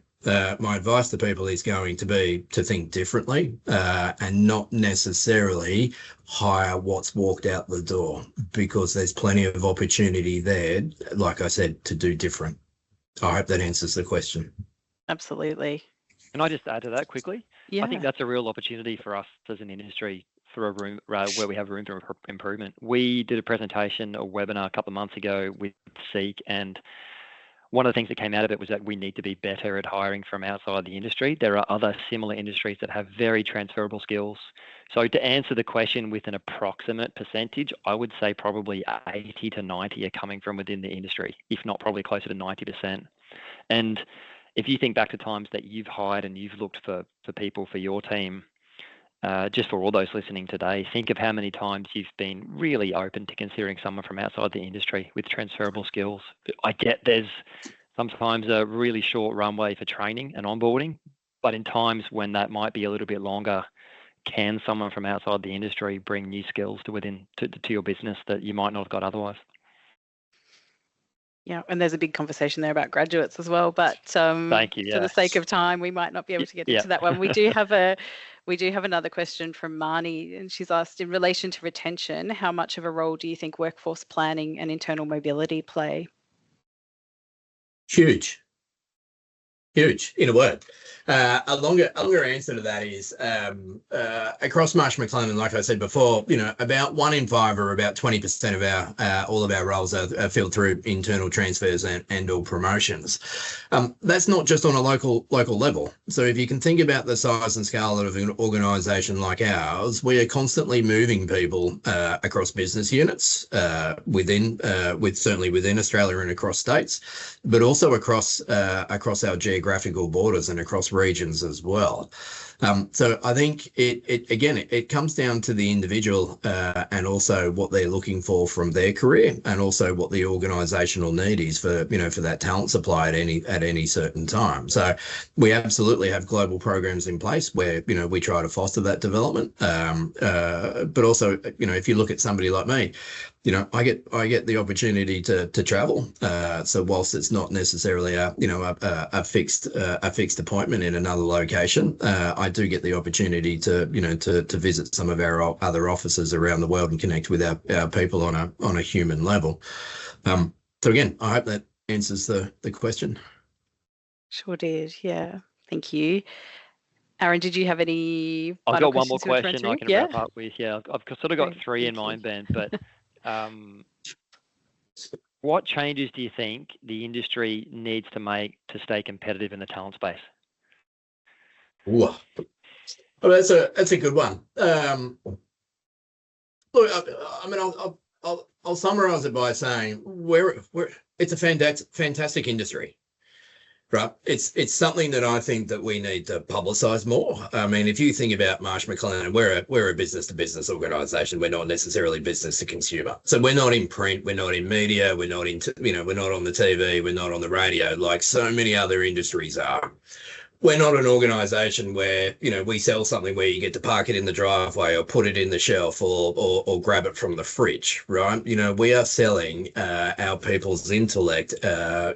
my advice to people is going to be to think differently and not necessarily hire what's walked out the door, because there's plenty of opportunity there, like I said, to do different. I hope that answers the question. Absolutely. Can I just add to that quickly? Yeah. I think that's a real opportunity for us as an industry for a room where we have room for improvement. We did a presentation, a webinar a couple of months ago with Seek, and one of the things that came out of it was that we need to be better at hiring from outside the industry. There are other similar industries that have very transferable skills. So to answer the question with an approximate percentage, I would say probably 80 to 90 are coming from within the industry, if not probably closer to 90%. And if you think back to times that you've hired and you've looked for people for your team, just for all those listening today, think of how many times you've been really open to considering someone from outside the industry with transferable skills. I get there's sometimes a really short runway for training and onboarding, but in times when that might be a little bit longer, can someone from outside the industry bring new skills to your business that you might not have got otherwise? Yeah, and there's a big conversation there about graduates as well, but Thank you, for the sake of time, we might not be able to get into that one. We do have another question from Marnie, and she's asked, in relation to retention, how much of a role do you think workforce planning and internal mobility play? Huge. Huge, in a word. A longer answer to that is across Marsh McLennan, like I said before, about 1 in 5 or about 20% of our all of our roles are filled through internal transfers and or promotions. That's not just on a local level. So if you can think about the size and scale of an organisation like ours, we are constantly moving people across business units certainly within Australia and across states, but also across our geographical borders and across regions as well. So I think it comes down to the individual and also what they're looking for from their career, and also what the organisational need is for that talent supply at any certain time. So we absolutely have global programs in place where we try to foster that development. But also if you look at somebody like me, I get the opportunity to travel. So whilst it's not necessarily a fixed appointment in another location, I do get the opportunity to visit some of our other offices around the world and connect with our people on a human level. So again, I hope that answers the question. Sure did. Yeah. Thank you. Aaron, did you have any? I've got one more question I can wrap up with. Yeah, I've sort of got Great. 3 in mind, Ben, but what changes do you think the industry needs to make to stay competitive in the talent space? Ooh. Well, that's a good one. Look, I mean, I'll summarise it by saying it's a fantastic industry. Right. It's something that I think that we need to publicise more. I mean, if you think about Marsh McLennan, we're a business to business organisation. We're not necessarily business to consumer. So we're not in print, we're not in media, we're not we're not on the TV, we're not on the radio like so many other industries are. We're not an organisation where, we sell something where you get to park it in the driveway or put it in the shelf or grab it from the fridge, right? We are selling our people's intellect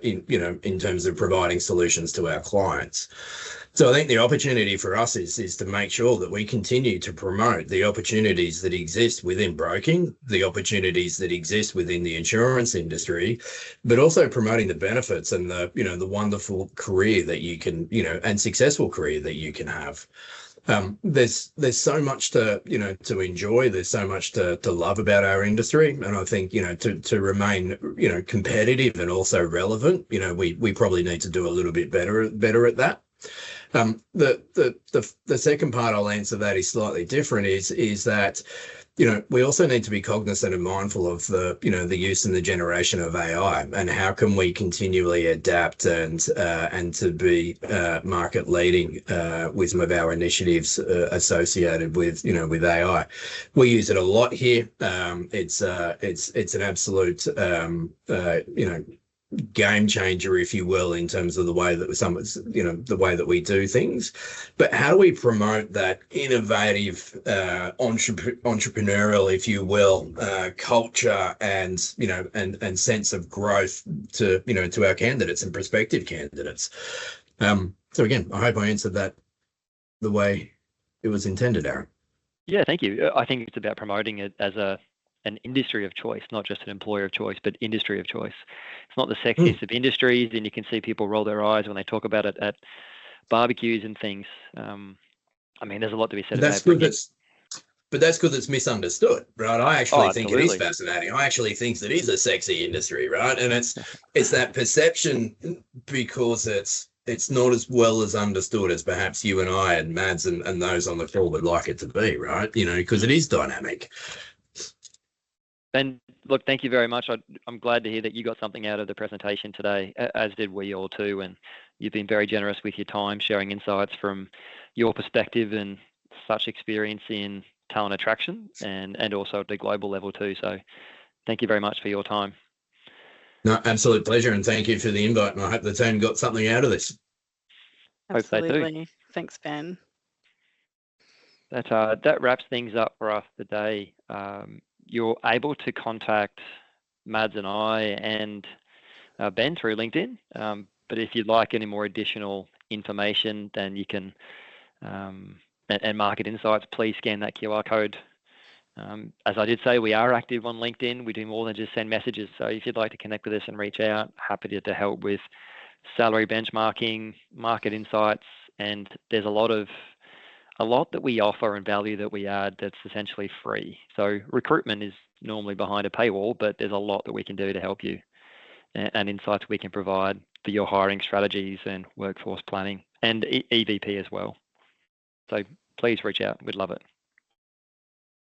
in terms of providing solutions to our clients. So I think the opportunity for us is to make sure that we continue to promote the opportunities that exist within broking, the opportunities that exist within the insurance industry, but also promoting the benefits and the wonderful career that you can, and successful career that you can have. There's so much to enjoy. There's so much to love about our industry, and I think to remain competitive and also relevant. We probably need to do a little bit better at that. The second part I'll answer that is slightly different. Is that we also need to be cognizant and mindful of the use and the generation of AI, and how can we continually adapt and to be market leading with some of our initiatives associated with with AI. We use it a lot here. It's an absolute game changer, if you will, in terms of the way that the way that we do things. But how do we promote that innovative entrepreneurial, if you will, culture and sense of growth to our candidates and prospective candidates? So again, I hope I answered that the way it was intended, Aaron. Yeah, thank you. I think it's about promoting it as an industry of choice, not just an employer of choice, but industry of choice. It's not the sexiest of industries, and you can see people roll their eyes when they talk about it at barbecues and things. I mean, there's a lot to be said about it. But that's because it's misunderstood, right? I actually think it is Absolutely. fascinating. I actually think that it is a sexy industry, right? And it's that perception because it's not as well as understood as perhaps you and I and Mads and those on the call would like it to be, right? Because it is dynamic. And look, thank you very much. I'm glad to hear that you got something out of the presentation today, as did we all too. And you've been very generous with your time, sharing insights from your perspective and such experience in talent attraction and also at the global level too. So thank you very much for your time. No, absolute pleasure. And thank you for the invite. And I hope the team got something out of this. Absolutely. Thanks, Ben. That wraps things up for us today. You're able to contact Mads and I and Ben through LinkedIn. But if you'd like any more additional information, then you can, and market insights, please scan that QR code. As I did say, we are active on LinkedIn. We do more than just send messages. So if you'd like to connect with us and reach out, happy to help with salary benchmarking, market insights, and there's a lot that we offer and value that we add that's essentially free. So recruitment is normally behind a paywall, but there's a lot that we can do to help you, and insights we can provide for your hiring strategies and workforce planning, and EVP as well. So please reach out. We'd love it.